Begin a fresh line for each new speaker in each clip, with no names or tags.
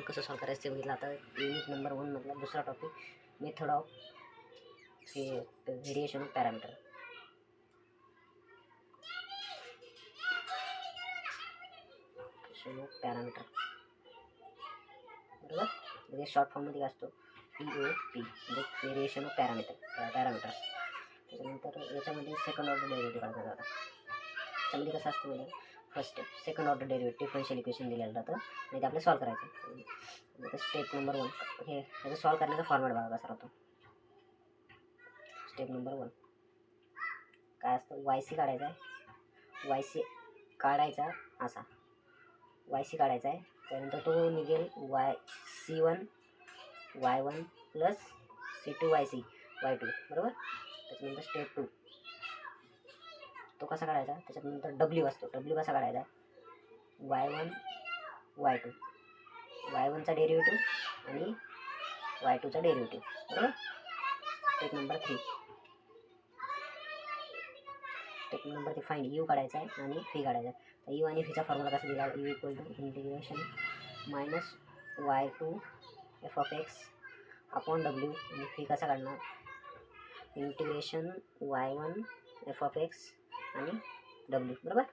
कसं सॉल्व करायचं ते बघितलं. आता युनिट नंबर 1 मधला दुसरा topic, method of variation of parameter. Parameter बरोबर, म्हणजे शॉर्ट फॉर्ममध्ये काय असतो, POP म्हणजे व्हेरिएशन ऑफ पॅरामीटर. त्याच्यानंतर याच्यामध्ये सेकंड ऑर्डर डेरिव्हेटिव्ह काढण्यात जातात. त्याच्यामध्ये कसं असतं म्हणजे first step second order derivative differential equation दिलेलं जातं आणि ते आपल्याला सॉल्व करायचं. आता स्टेप नंबर 1 हे याचं सॉल्व करण्याचा फॉर्मॅट बघा कसा राहतो. स्टेप नंबर 1 काय असतं, YC काढायचा आहे. YC काढायचा असा YC काढायचा आहे. त्यानंतर तो निघेल C1 Y1 plus C2 YC Y2 बरोबर. त्याच्यानंतर स्टेप 2 तो कसा काढायचा, त्याच्यानंतर W असतो. W कसा काढायचा, Y1 Y2 Y1चा डेरिव्हेटिव्ह आणि Y2चा डेरिव्हेटिव्ह बरोबर. स्टेप नंबर 3 फाइंड U काढायचा आहे आणि फी काढायचा आहे. तर U आणि फीचा फॉर्म्युला कसा दिला, U equal to integration minus Y2 f(x) upon W आणि फी कसा काढणार, इंटिग्रेशन Y1 f(x) आणि W बरोबर.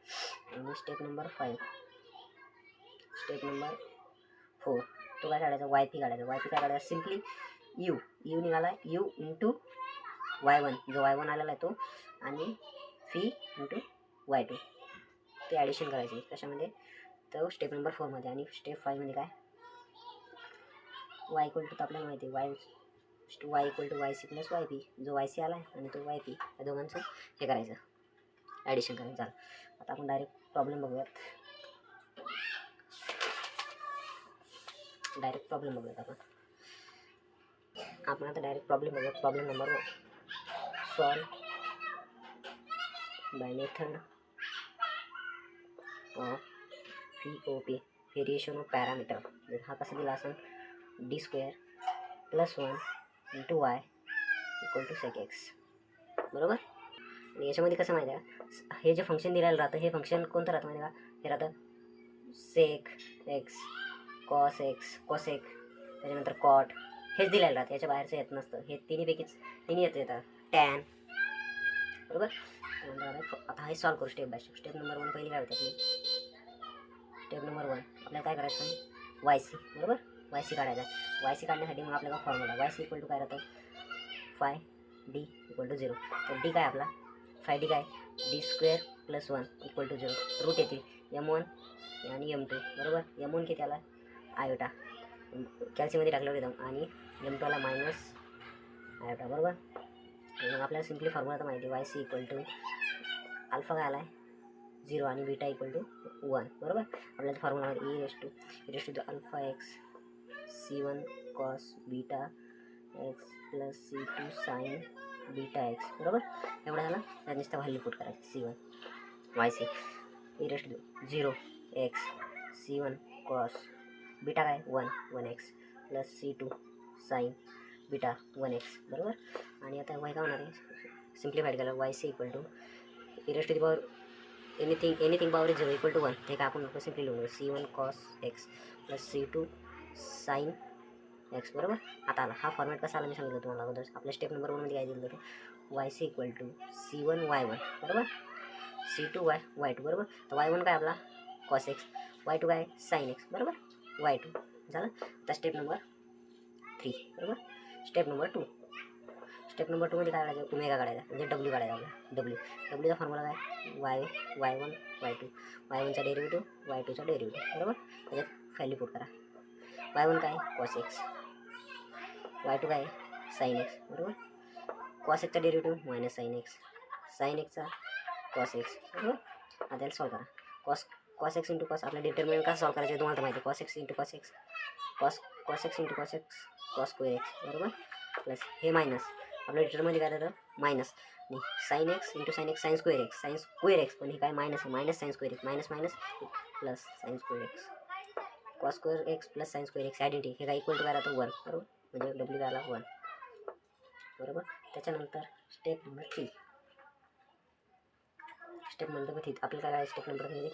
आणि स्टेप नंबर 4 तो काय काढायचा, YP काढायचा. YP काय काढायचा, सिम्पली U निघाला U इंटू Y1 जो Y1 आलेला आहे तो आणि फी इंटू Y2 ते ॲडिशन करायचे कशामध्ये, तर स्टेप नंबर 4 मध्ये. आणि स्टेप 5 मध्ये काय, Y इक्वल टू आपल्याला माहिती आहे Y equal to YC plus YP जो YC आला आहे आणि तो YP या दोघांचं हे करायचं ॲडिशन करायचं. झालं. आता आपण डायरेक्ट प्रॉब्लेम बघूयात. आपण आता डायरेक्ट प्रॉब्लेम बघूयात. Problem number 1 solve by method of POP variation of parameter. हा कसा दिला असेल, D² + 1 into Y equal to sec x बरोबर. आणि याच्यामध्ये कसं माहिती आहे, हे जे फंक्शन दिलेलं राहतं हे फंक्शन कोणतं राहतं माहिती आहे का, हे राहतं sec x cos x cosec त्याच्यानंतर cot हेच दिलेलं राहतं, याच्या बाहेरचं येत नसतं. हे तिन्ही येतात tan बरोबर. आता हे सॉल्व करू step by step. Step number 1 पहिली काय होते आपली, स्टेप नंबर 1 आपल्याला काय करायचं आहे, YC बरोबर. YC काढायचा. YC काढण्यासाठी मग आपल्याला फॉर्म्युला YC इक्वल टू काय राहतं, फाय D इक्वल टू 0. तर D काय आपला, 5D काय, D² + 1 इक्वल टू 0. रूट येतील M1 आणि M2 बरोबर. M1 किती आला, आयोटा कॅल्सीमध्ये टाकलं एकदम आणि M2 आला मायनस आयोटा बरोबर. मग आपल्याला सिम्पली फॉर्म्युला तर माहिती आहे, YC इक्वल टू अल्फा काय आला आहे 0 आणि बीटा इक्वल टू 1 बरोबर. आपल्याला फॉर्म्युला माहिती e to alpha x C1 cos beta x plus C2 sine beta x बरोबर. एवढा झाला. त्यात नुसतं व्हॅल्यू पुट करायची C1 YC e 0 x C1 cos beta काय 1x plus C2 sine beta 1x बरोबर. आणि आता y काय होणार आहे, सिम्प्लिफाईड केलं YC equal to e power anything power 0 equal to 1. ते काय आपण सिम्पली लिहून C1 cos x plus C2 sine x बरोबर. आता आला हा फॉर्मॅट कसा आला मी सांगितलं तुम्हाला अगोदर. आपल्या स्टेप नंबर 1 मध्ये काय दिलं होतं, YC equal to C1 Y1 बरोबर, C2 Y2 बरोबर. तर Y1 काय आपला cos x, Y2 काय sin x बरोबर, Y2 झालं. आता स्टेप नंबर 3 बरोबर. स्टेप नंबर 2 मध्ये काय काढायचं, ओमेगा काढायचा म्हणजे W काढायचा आपला. Wचा फॉर्म्युला काय, Y1 Y2 Y1चा डेरिव्हेटिव्ह Y2चा डेरिव्हेटिव्ह बरोबर. त्याच्यात व्हॅल्यू पुट करा. Y1 काय cos x, Y2 काय sin x बरोबर. cos x चा डेरिव्हेटिव्ह मायनस sin x चा cos x बरोबर. आता त्याला सॉल्व करा. cos x इंटू cos, आपला डिटर्मिनंट का सॉल्व करायचं तुम्हाला तर माहिती आहे, cos x into cos x cos x into cos x cos square x बरोबर. प्लस हे मायनस आपल्या डिटरमध्ये काय झालं मायनस, आणि sin x into sin x sin square x पण हे काय मायनस आहे, minus sin square x minus plus sin square x cos square x plus sin square x identity हे काय इक्वल टू काय राहतं 1 बरोबर. म्हणजे W काय आला 1 बरोबर. त्याच्यानंतर स्टेप नंबर 3 आपल्याला काय स्टेप नंबर 3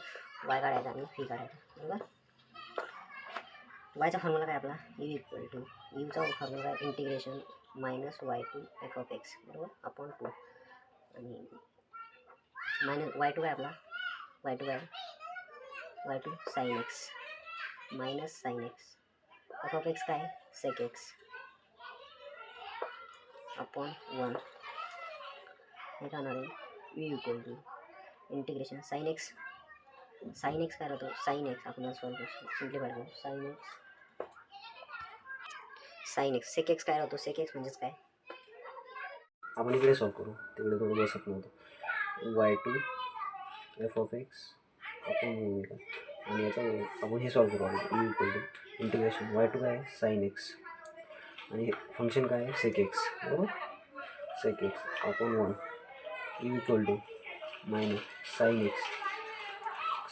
Y काढायचा आणि फी काढायचा बरोबर. वायचा फॉर्म्युला काय आपला यू इक्वल टू यूचा फॉर्म्युला काय integration minus y two f of x बरोबर अपॉन 2 आणि मायनस वाय टू काय आपला y two sine x minus sine x f of x काय सेक एक्स अपॉन 1 हे राहणार आहे u equal to integration sine x काय राहतो साइन एक्स आपण सॉल्व करू सिम्प्लिफाय करू साइन एक्स सेक एक्स काय राहतो सेक एक्स म्हणजेच काय आपण इकडे सॉल्व करू तिकडे थोडं बसत नव्हतं y two f of x आपण ओमेगा आणि याचा आपण हे सॉल्व करू u equal to integration y two काय साइन एक्स आणि फंक्शन काय सेक एक्स बरोबर sec x upon 1 u equal to minus sine x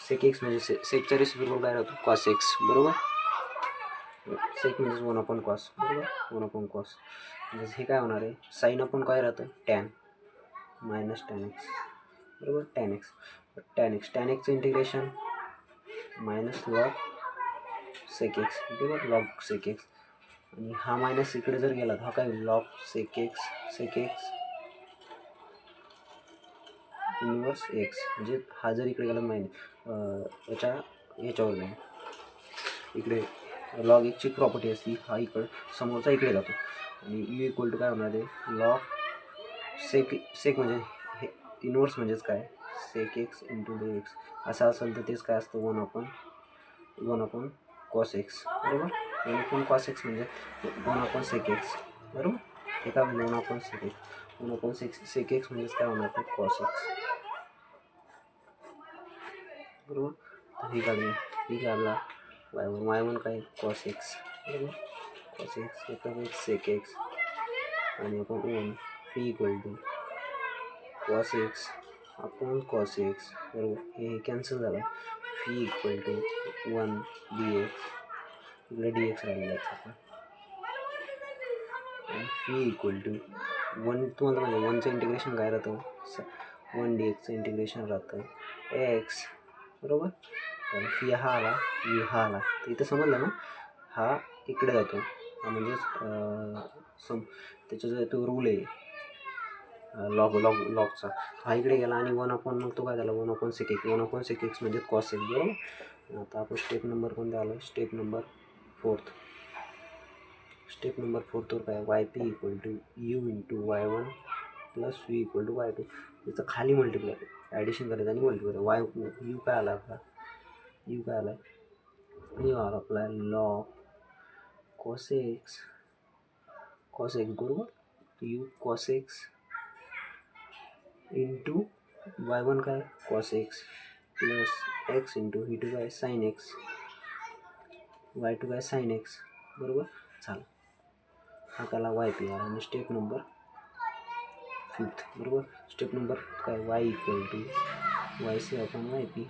sec x म्हणजे सेकचा रेसिप्रोकल काय राहतो कॉस एक्स बरोबर सेक म्हणजेच 1 अपॉन कॉस बरोबर 1 अपॉन कॉस म्हणजे हे काय होणार आहे साइन अपॉन काय राहतं टॅन मायनस टॅन एक्स बरोबर टॅन एक्सचं integration minus log sec x बरोबर लॉग सेक एक्स आणि हा मायनस इकडे जर गेला तर हा काय log sec x inverse x म्हणजे हा जर इकडे गेला याच्यावर जाईल इकडे लॉग एक्सची प्रॉपर्टी असते हा इकडे समोरचा इकडे जातो आणि यू इक्वल टू काय होणार आहे लॉग सेक म्हणजे हे इनवर्स म्हणजेच काय sec x into d x असं असेल तर तेच काय असतं 1 अपॉन कॉस एक्स बरोबर 1 अपॉन कॉस एक्स म्हणजे 1 अपॉन सेक एक्स बरोबर हे काय म्हणजे 1 अपॉन सेक एक्स म्हणजेच काय होणार ते कॉस एक्स बरोबर तर ही काढूया ही काढला y1 काय कॉस एक्स बरोबर कॉस एक्स एका सेक एक्स आणि आपण 1 p equal to cos x upon cos x बरोबर हे कॅन्सल झालं phi equal to 1 d x इकडे डी एक्स राहिलेला आहे आणि फी इक्वल टू 1 तुम्हाला म्हणजे 1चं इंटिग्रेशन काय राहतं 1 डी एक्सचं इंटिग्रेशन राहतं एक्स बरोबर तर फी हा आला यू हा आला तर इथं समजलं ना हा इकडे जातो हा म्हणजेच त्याचा जो तो रूल आहे लॉगचा हा इकडे गेला आणि 1 अपॉन मग तो काय झाला 1 अपॉन सेक एक्स म्हणजे कॉस एक्स बरोबर आता आपण स्टेप नंबर कोणता आलो स्टेप नंबर 4 वर काय y p equal to u into y one plus v equal to y two त्याचं खाली मल्टिप्लाय ॲडिशन करायचं आणि मल्टिप्लाय वाय यू काय आला आपला यू आला आपला लॉग कॉस एक्स बरोबर u cos x into y1 काय cos x plus x into ही टू काय साइन एक्स y2 काय साइन एक्स बरोबर झालं हा त्याला वाय पी आला आणि स्टेप नंबर 5 बरोबर स्टेप नंबर काय y equal to y c upon y p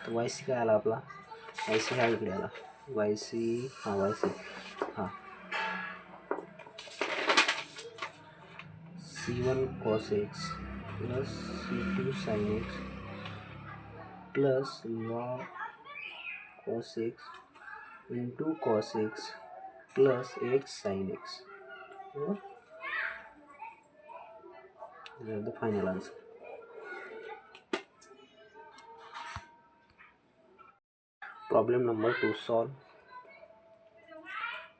तर वाय सी काय आला आपला वाय सी हा इकडे आला वाय सी हा C1 cos x plus C2 sin x plus log cos x into cos x plus x sin x. This is the final answer. Problem number 2 solve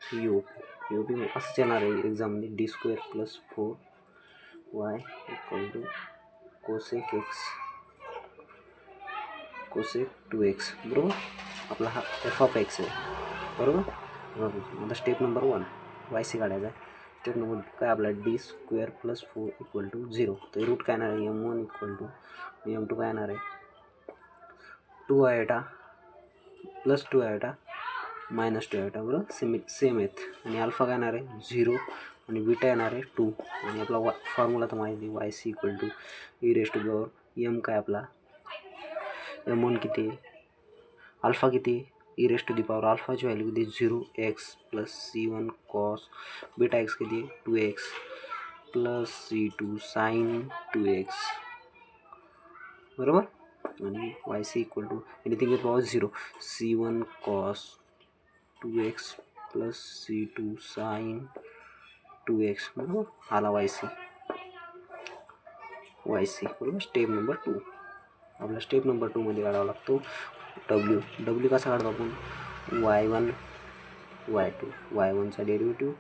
UP में असं येणार आहे exam मध्ये d square plus 4y equal to cosec x cosec 2x बरोबर आपला हा f of x आहे बरोबर आता स्टेप नंबर 1 y सी काढायचा स्टेप नंबर काय आपला d square plus 4 equal to 0 तर रूट काय येणार आहे m1 equal to m2 काय येणार आहे 2 iota plus 2 iota minus 2 iota बरोबर सेम आहेत आणि अल्फा काय येणार आहे 0 आणि बीटा येणार आहे 2 आणि आपला फॉर्म्युला तर माहिती y c equal to e raise to power m काय आपला M1 किती अल्फा किती e raise to the power अल्फाची व्हॅल्यू किती 0x plus C1 cos beta x किती 2x plus C2 sign 2x बरोबर आणि y c equal to anything with power 0 C1 cos
2x plus C2 sine 2x बरोबर आला y c बरोबर. Step number 2 आपला step number 2 मध्ये काढावा लागतो डब्ल्यू कसा काढतो आपण y1 y2 y1चा डेरिव्हेटिव्ह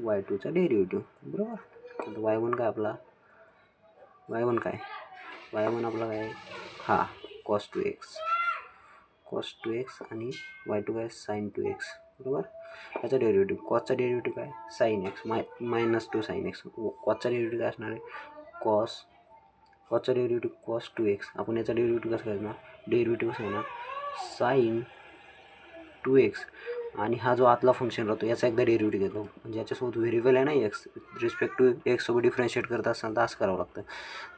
y2चा डेरिव्हेटिव्ह बरोबर. आता y1 काय आपला y1 आपला काय हा cos 2x आणि y2 काय sin 2x बरोबर. याचा डेरिव्हेटिव्ह कॉसचा डेरिव्हेटिव्ह काय sin x -2 sin x. कॉसचा डेरिव्हेटिव्ह काय असणार आहे कॉसचा डेरिव्हेटिव्ह cos 2x. आपण याचा डेरिव्हेटिव्ह कसं करायचा डेरिव्हेटिव्ह कसं आहे ना sin 2x आणि हा जो आतला फंक्शन राहतो याचा एकदा डेरिव्हेटिव्ह घेतो म्हणजे याच्यासोबत व्हेरिएबल आहे ना एक्स रिस्पेक्ट टू एक्स सोबत डिफरन्शिएट करत असताना तर असं करावं लागतं.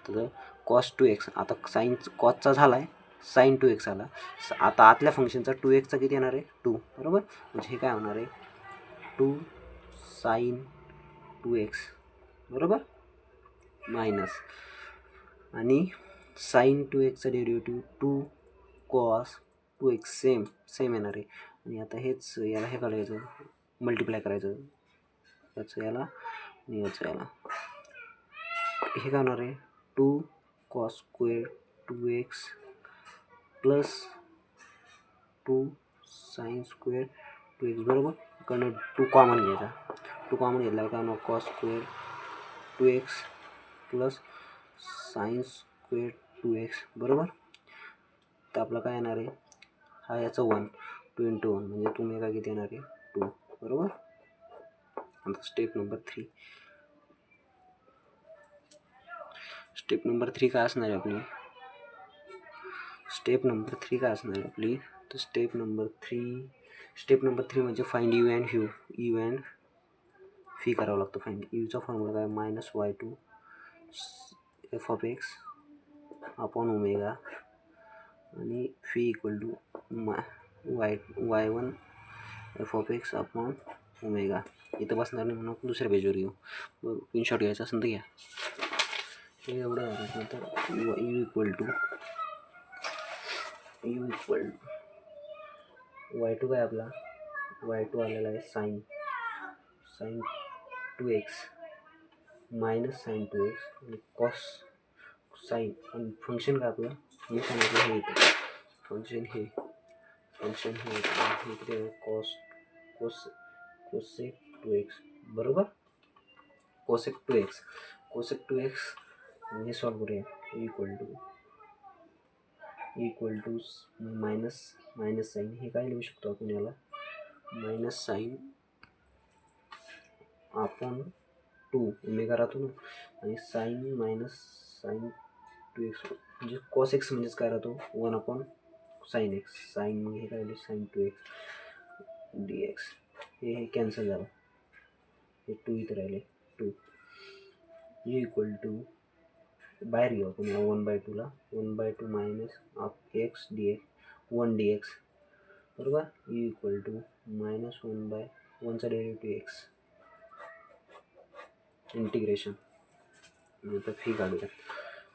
तर cos 2x आता साईन कॉसचा झाला आहे sin 2x आला. आता आतल्या फंक्शनचा 2xचा किती येणार आहे 2 बरोबर. म्हणजे हे काय होणार आहे 2 sin 2x बरोबर मायनस आणि sin 2xचा डेरिव्हेटिव्ह 2 cos 2x सेम येणार आहे. आणि आता हेच याला हे करायचं मल्टिप्लाय करायचं याचं याला आणि याचं याला. हे काय होणार आहे 2 cos square 2x plus 2 sin square 2x बरोबर. इकडनं 2 कॉमन घ्यायचा 2 कॉमन घेतल्यावर काय होणार cos square 2x plus sin square 2x बरोबर. तर आपलं काय येणार आहे हा याचं 1 2 × 1 म्हणजे तुम्ही काय किती येणार आहे 2 बरोबर. आता स्टेप नंबर 3 काय असणार आहे आपली तर स्टेप नंबर 3 म्हणजे फाइंड यू अँड फी करावं लागतं. फाइंड यूचा फॉर्म्युला काय -y2 f(x) अपॉन ओमेगा आणि phi equal to y1 f(x) upon omega. इथं बसणार नाही म्हणून दुसऱ्या पेजवर घेऊ. स्क्रीनशॉट घ्यायचा असेल तर घ्या. हे एवढं नंतर यू इक्वल टू y2 काय आपला y2 आलेला आहे sine 2x minus sin 2x आणि कॉस साईन आणि फंक्शन काय आपलं हे सांगितलं हे येतं फंक्शन हे इकडे कोसेक 2x बरोबर. कोसेक 2x हे सॉल्व करूया इक्वल टू मायनस साईन हे काय लिहू शकतो आपण याला मायनस साईन अपॉन 2 ओमेगा राहतो ना आणि साईन मायनस साईन 2x म्हणजे कॉस एक्स म्हणजेच काय राहतो 1 अपॉन साईन एक्स. साईन मग हे काय राहिले साईन 2x dx हे कॅन्सल झालं हे 2 इथं राहिले 2 हे इक्वल टू बाहेर घेऊ आपण 1/2 ला 1/2 मायनस x dx 1 dx बरोबर. यू इक्वल टू मायनस 1/1चा डेरिव्हेटिव्ह x इंटिग्रेशन. आता फी काढूया.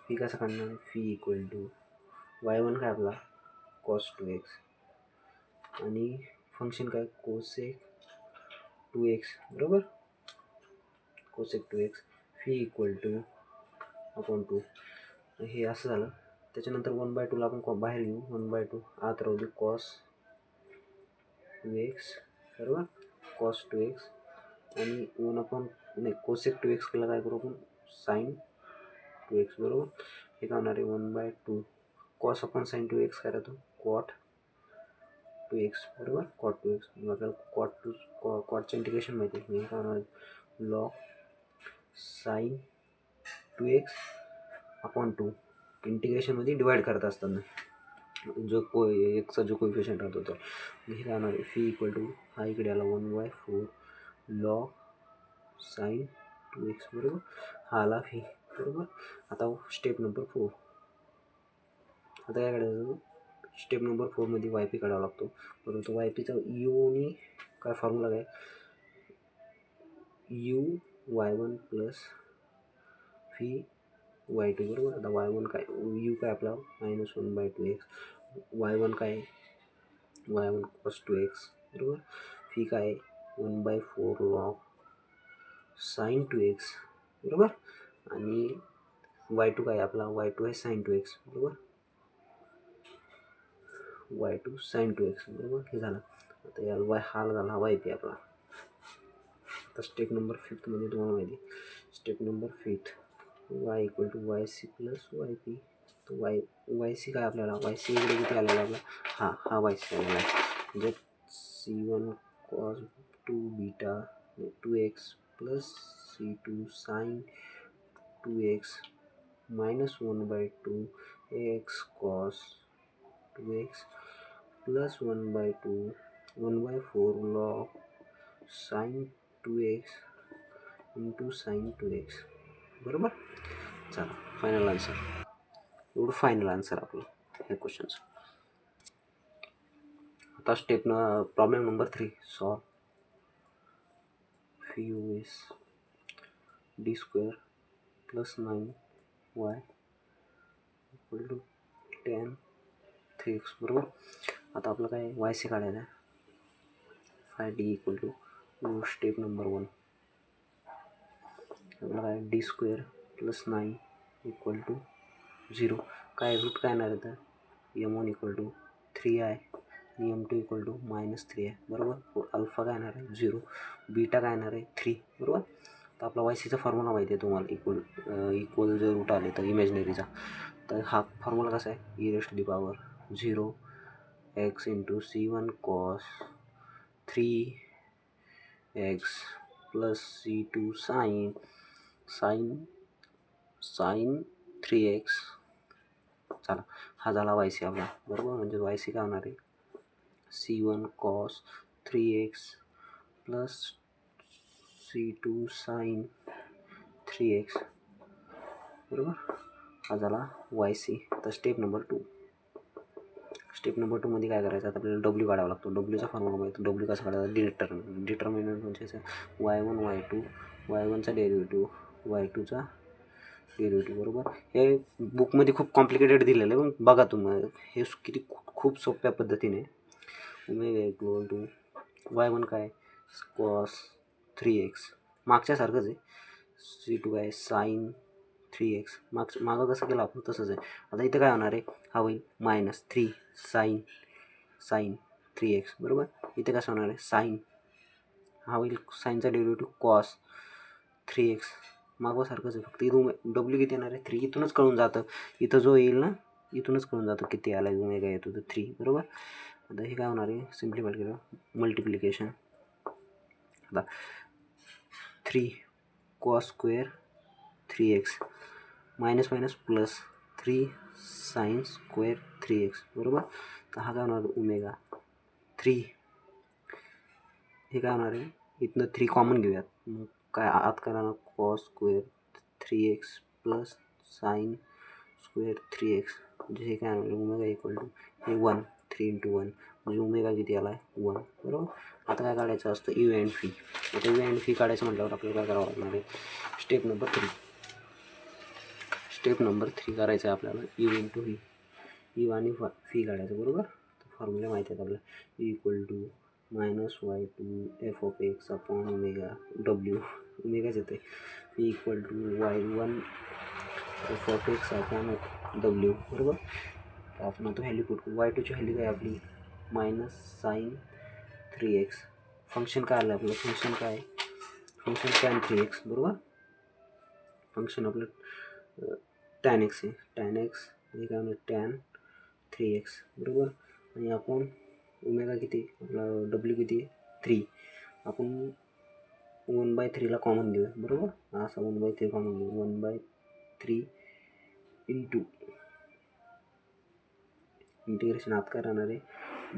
फी कसं काढणार फी इक्वल टू y1 काय आपला cos 2x आणि फंक्शन काय कोसेक 2x बरोबर. Cosec 2x fee equal two upon 2 हे असं झालं. त्याच्यानंतर 1/2 ला आपण बाहेर घेऊ 1/2 आत राहू दे cos 2x बरोबर. cos 2x आणि 1 अपॉन नाही कोसेक 2x केला काय करू आपण साईन 2x बरोबर. हे काय होणार आहे 1/2 कॉस अपॉन साईन 2x काय राहतो कॉट 2x बरोबर. कॉट 2x आपल्याला कॉटचं इंटिग्रेशन माहिती आहे. हे काय होणार लॉग साईन 2x अपॉन 2 इंटिग्रेशनमध्ये डिवाईड करत असताना जो एक्सचा जो कोइफिशियंट राहतो तर हे काय होणार फी इक्वल टू हा इकडे आला 1/4 लॉग साईन 2x बरोबर. हा आला फी बरोबर. आता स्टेप नंबर 4 आता काय काढायचं स्टेप नंबर 4 मध्ये वाय पी काढावा लागतो. परंतु वाय पीचा यूनी काय फॉर्म्युला काय you y1 plus fee y2 बरोबर. आता y1 काय यू काय आपला -1/2x y1 काय y1 cos 2x बरोबर. फी काय आहे 1/4 log sin 2x बरोबर. आणि y2 काय आपला y2 आहे sin 2x बरोबर. y2 sin 2x बरोबर. हे झालं. आता याला हा झाला y p आपला. आता स्टेप नंबर 5 मध्ये तुम्हाला माहिती step number 5 y equal to y c plus y p. तर वाय सी काय आपल्याला वाय सी इकडे किती आलेला आपला हा वाय सी आलेला आहे. म्हणजे C1 cos 2 beta 2x plus C2 sin 2x minus 1/2 x cos 2x plus 1/2 1/4 log sin 2x into sin 2x बरोबर. चला फायनल आन्सर. एवढं फायनल आन्सर आपलं ह्या क्वेश्चनचं. आता step problem number 3 solve. Phi u s d square plus 9y equal to 10 3x बरोबर. आता आपलं काय वाय सी काढायला आहे. Phi d equal to step number 1 आपला काय d square plus 9 equal to 0. काय रूट काय येणार आहे तर M1 इक्वल टू 3i आणि M2 इक्वल टू -3 आहे बरोबर. अल्फा काय येणार आहे 0, बीटा काय येणार आहे 3 बरोबर. तर आपला वाय सीचा फॉर्म्युला माहिती आहे तुम्हाला. इक्वल जर रूट आले तर इमॅजिनरीचा तर हा फॉर्म्युला कसा आहे e⁻0 x into C1 cos 3x plus C2 sin 3x. चला हा झाला वाय सी आपला बरोबर. म्हणजे वाय सी काय होणार आहे C1 cos 3x plus C2 sin 3x बरोबर. हा झाला वाय सी. तर स्टेप नंबर 2 मध्ये काय करायचं आता आपल्याला डब्ल्यू काढावा लागतो. डब्ल्यूचा फॉर्म्युला माहिती. डब्ल्यू कसा काढायचा डिटर्मिनंट म्हणजे y1 y2 y1चा डेरिव्हेटिव्ह y2चा डेरिव्हेटिव्ह बरोबर. हे बुकमध्ये खूप कॉम्प्लिकेटेड दिलेलं आहे पण बघा तुम्ही हे किती खूप सोप्या पद्धतीने ओमेगा इक्वल टू y1 काय cos 3x मागच्यासारखंच आहे. C2 काय sin 3x मागं कसं केलं आपण तसंच आहे. आता इथं काय होणार आहे हा होईल -3 sin 3x बरोबर. इथे कसं होणार आहे साईन हा होईल साईनचा डेरिव्हेटिव्ह cos 3x मागवासारखंच आहे. फक्त इथून डब्ल्यू किती येणार आहे 3 इथूनच कळून जातं. इथं जो येईल ना इथूनच कळून जातं किती आला ओमेगा येतो तर 3 बरोबर. आता हे काय होणार आहे सिम्प्लिफाय केलं मल्टिप्लिकेशन. आता 3 cos square 3x minus minus plus 3 sin square 3x बरोबर. तर हा काय होणार ओमेगा 3 हे काय होणार आहे इथनं 3 कॉमन घेऊयात. मग काय आत करा ना cos square 3x plus sin square 3x म्हणजे हे काय होणार ओमेगा इक्वल टू हे 1 3 इंटू 1 म्हणजे ओमेगा किती आला आहे 1 बरोबर. आता काय काढायचं असतं यू अँड फी. आता यू अँड फी काढायचं म्हटल्यावर आपल्याला काय करावं लागणार आहे स्टेप नंबर 3 करायचं आहे आपल्याला यू इंटू व्ही. यू आणि फी काढायचं बरोबर. फॉर्म्युला माहिती आहेत आपल्याला equal to -y2 f of x upon omega डब्ल्यू ओमेगाच येते. Phi equal to y1 f of x upon डब्ल्यू बरोबर. तर आपण आता व्हॅल्यू पुट करू. y2ची व्हॅल्यू काय आपली -sin 3x. फंक्शन काय आलं आपलं फंक्शन काय फंक्शन tan 3x बरोबर. फंक्शन आपलं tan x आहे. tan x हे काय म्हणतात tan 3x बरोबर. आणि आपण ओमेगा किती आपला डब्ल्यू किती 3 आपण 1/3ला कॉमन घेऊया बरोबर. असा 1/3 कॉमन घेऊ 1/3 इंटू इंटिग्रेशन आत काय राहणार आहे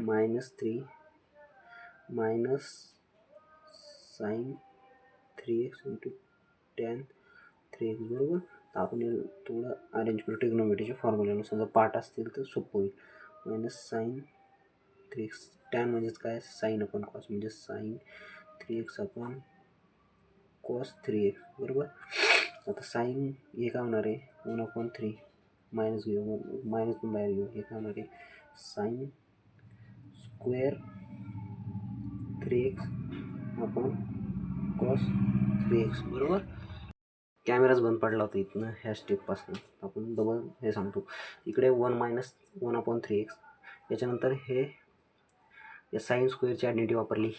-3 minus sin 3x into tan 3x बरोबर. तर आपण थोडं अरेंज करू ट्रिग्नोमेट्रीच्या फॉर्म्युल्यानुसार जर पार्ट असतील तर सोपं होईल. -sin 3x tan म्हणजेच काय साईन अपॉन कॉस म्हणजे sin 3x upon cos 3x बरोबर. आता साईन हे काय होणार आहे 1/3 मायनस घेऊ मायनस बाहेर घेऊ हे काय होणार आहे sine square 3x upon cos 3x बरोबर. कॅमेराच बंद पडला होता इथनं ह्या स्टेपपासून. आपण डबल हे सांगतो. इकडे 1-1/3x. याच्यानंतर हे या साईन स्क्वेअरची आयडेंटिटी वापरली,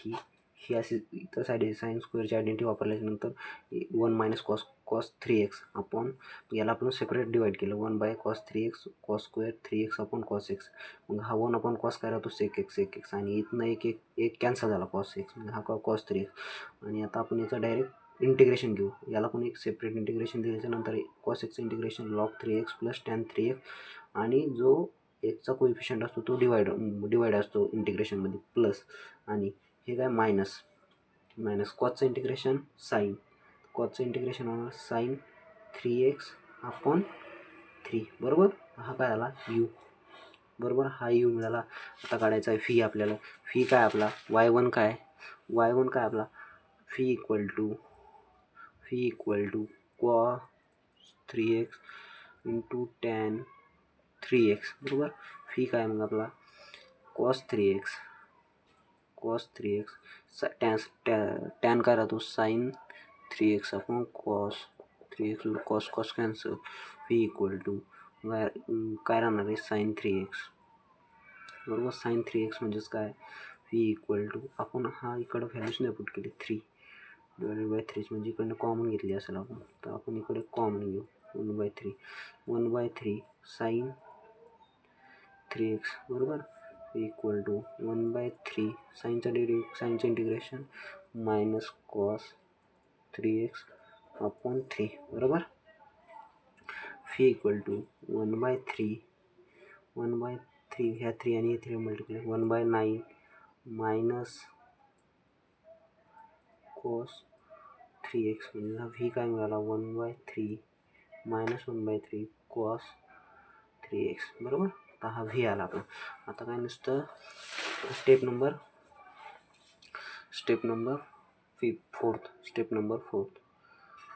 ही अशी इतर साईड साईन स्क्वेअरची आयडेंटिटी वापरल्याच्यानंतर 1 - कॉस 3x अपॉन याला आपण सेपरेट डिवाईड केलं 1/cos 3x cos square 3x upon cos x. मग हा 1/cos काय राहतो sec x आणि इथनं एक कॅन्सल झाला कॉस x, म्हणजे हा कॉस 3x. आणि आता आपण याचं डायरेक्ट इंटिग्रेशन घेऊ. याला पण एक सेपरेट इंटिग्रेशन दिल्याच्यानंतर cos x integration log 3x plus tan 3x आणि जो एक्सचा कोइफिशियंट असतो तो डिवाइड असतो इंटिग्रेशनमध्ये प्लस, आणि हे काय मायनस कॉसचं इंटिग्रेशन कॉसचं इंटिग्रेशन होणार साईन 3x अपॉन 3 बरोबर. हा काय आला यू बरोबर. हा यू मिळाला. आता काढायचा आहे फी आपल्याला. फी काय आपला y1 काय आपला phi equal to cos 3x into tan 3x बरोबर. फी काय मग आपला कॉस 3x टॅन काय राहतो साईन 3x आपण cos 3x cos cancel. Phi equal to काय राहणार आहे साईन 3x बरोबर. साईन 3x म्हणजेच काय फी इक्वल टू आपण हा इकडं व्हॅल्यूज नाही पुट केली 3 डिवायडेड बाय 3 म्हणजे इकडनं कॉमन घेतली असेल आपण, तर आपण इकडे कॉमन घेऊ 1/3 साईन 3x बरोबर इक्वल टू 1/3 साईनचं integration minus cos 3x upon 3 बरोबर. फी इक्वल टू 1/3 ह्या 3 आणि 3 मल्टिप्लाय 1/9 मायनस कॉस 3x म्हणजे हा व्ही काय मिळाला 1/3 मायनस 1/3 कॉस 3x बरोबर. आता हा व्ही आला आपला. आता काय नुसतं स्टेप नंबर 4.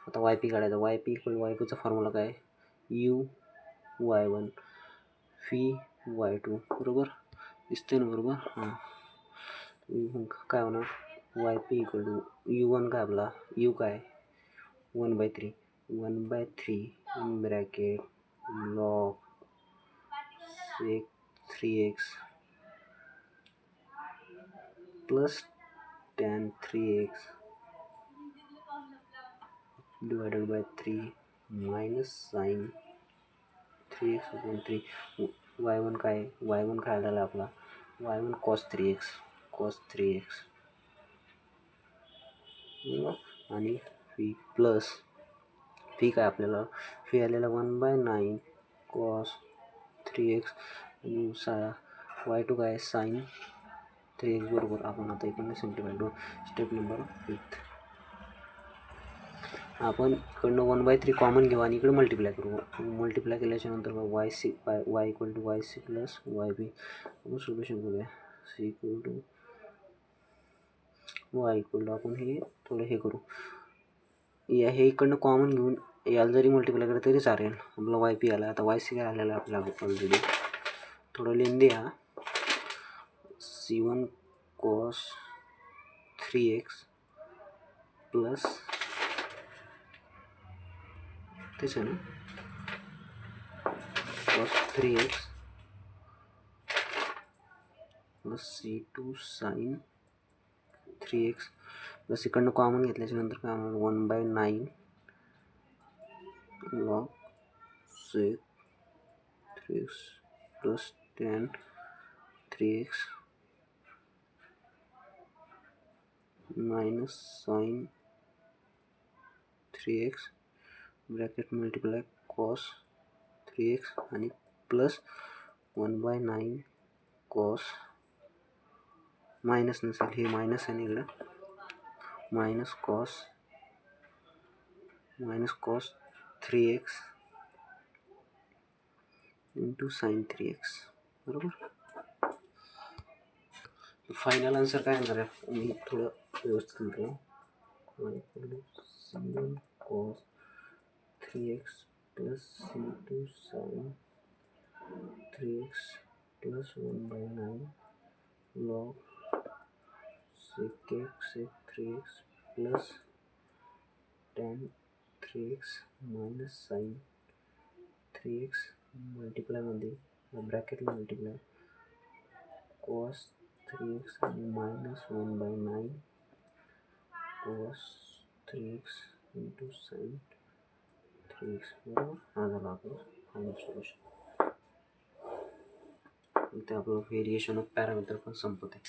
आता वाय पी काढायचा. वाय पीचा फॉर्म्युला काय यू y1 फी y2 बरोबर. दिसते ना बरोबर. हां काय होणार Y p equal to u1 काय आपला यू काय 1/3 in bracket log sec 3x plus tan 3x divided by 3 minus sine 3x upon 3. y1 काय आलेला आपला y1 कॉस 3x आणि फी काय आपल्याला फी आलेला 1/9 कॉस 3x आणि y2 काय साईन 3x बरोबर. आपण आता इकडनं सिम्प्लिफाय करू. स्टेप नंबर 5 आपण इकडनं 1/3 कॉमन घेऊ आणि इकडे मल्टिप्लाय करू. मल्टिप्लाय केल्याच्यानंतर y equal to yc plus yb आपण सोल्युशन करूया. c equal to y equal to आपण हे थोडं हे करू हे इकडनं कॉमन घेऊन याला जरी मल्टिप्लाय केलं तरी चालेल. आपला वाय पी आला. आता वाय सी काय आलेला आपला ऑलरेडी थोडं लेंदी हा c1 कॉस 3x प्लस तेच आहे ना cos 3x plus c2 sine 3x plus इकडनं कॉमन घेतल्याच्यानंतर काय होणार 1/9 log sec 3x plus tan 3x minus sine 3x bracket multiply cos 3x आणि प्लस 1/9 कॉस मायनस नसेल हे मायनस आहे इकडं minus cos 3x into sine 3x बरोबर. फायनल आन्सर काय येणार आहे मी थोडं व्यवस्थित लिहितो. c1 cos 3x plus c2 sin 3x plus 1/9 log sec x sec 3x plus tan 3x minus sine 3x मल्टिप्लायमध्ये ब्रॅकेटला मल्टिप्लाय कॉस 3x आणि minus 1/9 cos 3x into sine 3x बरोबर. हा झाला आपला फायनल सोल्युशन. इथे आपलं व्हेरिएशन ऑफ पॅरामीटर पण संपत आहे.